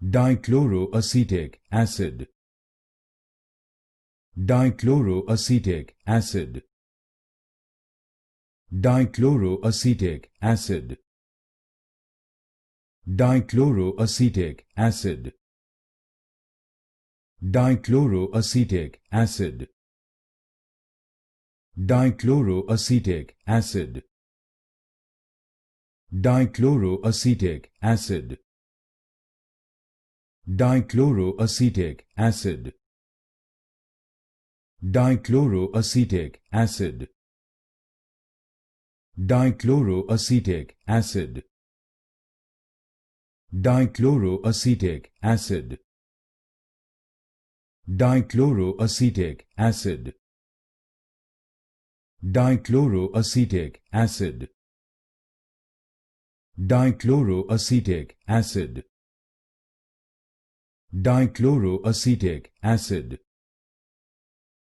Dichloroacetic acid. Dichloroacetic acid. Dichloroacetic acid. Dichloroacetic acid. Dichloroacetic acid. Dichloroacetic acid. Dichloroacetic acid. Dichloroacetic acid. Dichloroacetic acid. Dichloroacetic acid. Dichloroacetic acid. Dichloroacetic acid. Dichloroacetic acid. Dichloroacetic acid. Dichloroacetic acid.